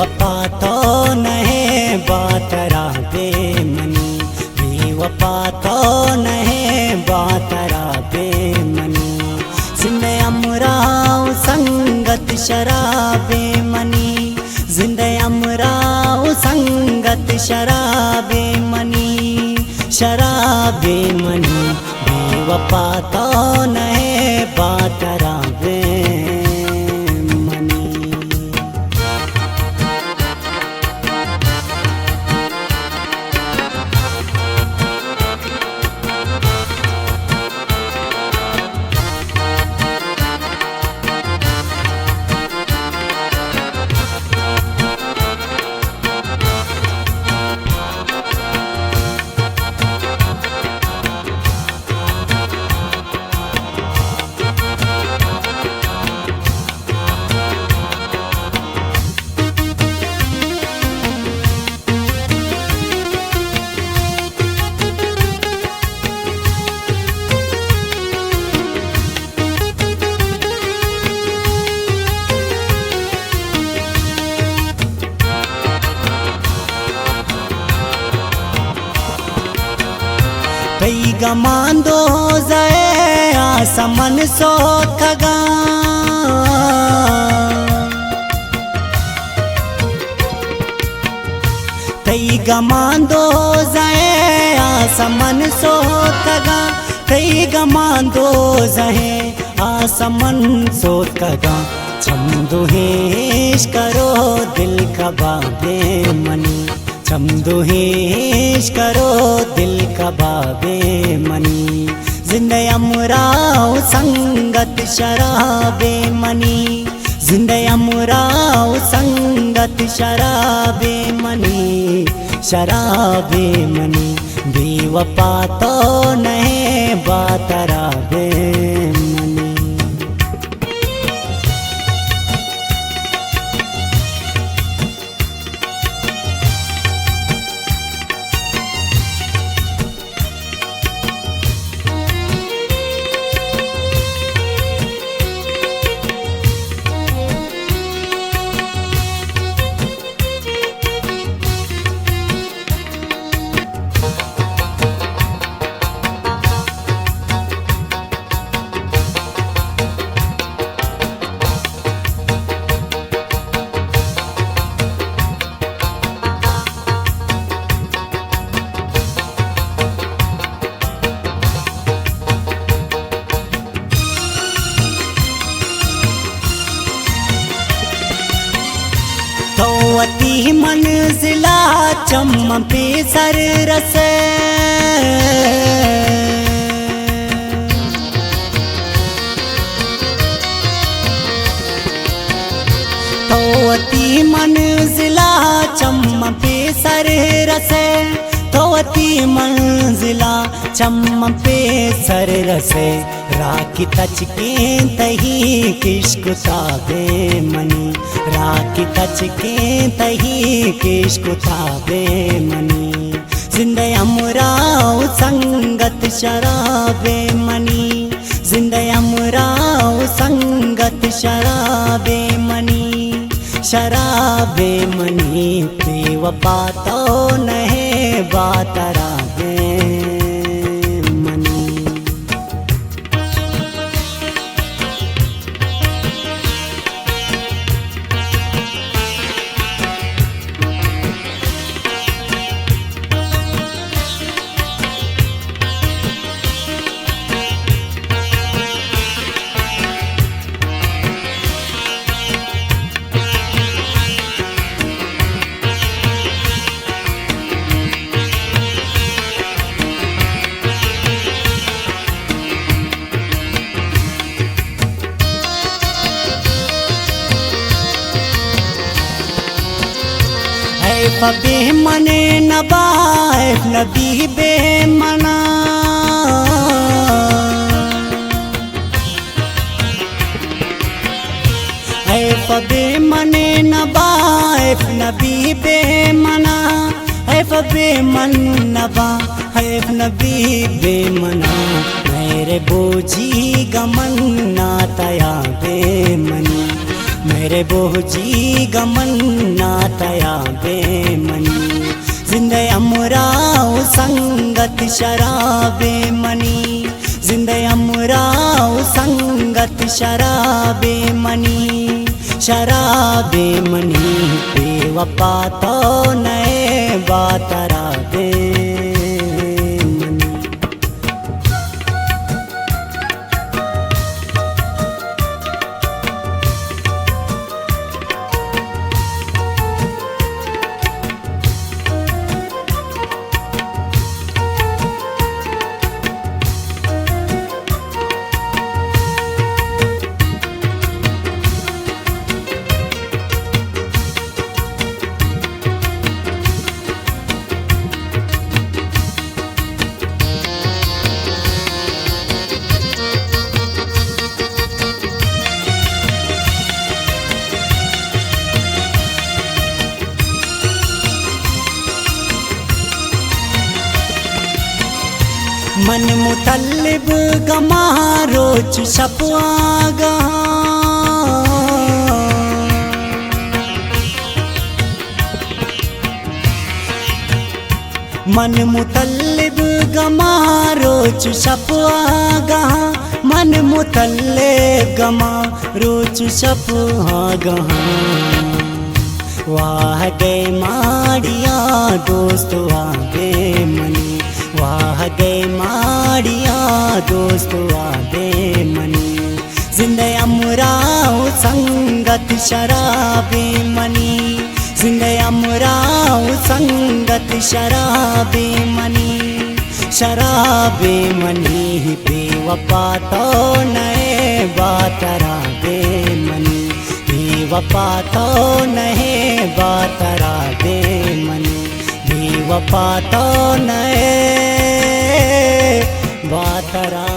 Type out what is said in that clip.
बेवफा तो नहे बातरा बेमनी, बेवफा तो नहे बातरा बेमनी। जिंदे अमराव संगत शराबे मनी, जिंदे अमराव संगत शराबे मनी, शराबे मनी। बेवफा तो नहे बातरा बेमनी। कई गमांदो जए आसमन सो खगा, कई गमांदो जए आसमन सो खगा, कई गमांदो जहे आसमन सो खगा। छम दुहेश करो दिल का बाबे मनी, छम दुहेश करो दिल का बाबे मनी। जिंदे अमराव संगत शराबे मनी, जिंदे अमराव संगत शराबे मनी, शराबे मनी। बेवफा तो नहे बातरा बेमनी। तोवती मंजिला चम पे सर रसे, तोवती मंजिला चम पे सर रसे, तोवती मंजिला चम पे सर रसे। राखी तचके तही किश्क ताबे मनी, राखी तचके तही किश्क ताबे मनी। जिंदे अमराव संगत शराबे मनी, जिंदे अमराव संगत शराबे मनी, शराबे मनी। बेवफा तो नहे बातरा बेमनी। बे मने नबाए नबी बे मना, बे मने नबाए नबी बे मना, बे मन नबा है नबी बे मना। मेरे बोझी गमन ना तया बे मनी, मेरे बोझी गमन ना बेमनी जिंदे अमराव संगत शराबे मनी जिंदे अमराव संगत शराबे मनी बेवफा तो नए बातरा बेमनी। मन मुतल्लिब गमा रोच छपवागा मन मुतल्लिब गमा रोच छपवागा मन मुतल्लिब गमा रोच छपवागा वाह गए माड़िया दोस्त आगे मनी वाह गए माड़िया दोस्त आगे मनी जिंदे अमराव संगत शराबे मनी जिंदे अमराव संगत शराबे मनी बेवफा तो नए बातरा बेमनी बेवफा तो नए बातरा बेमनी बेवफा तो नए बातरा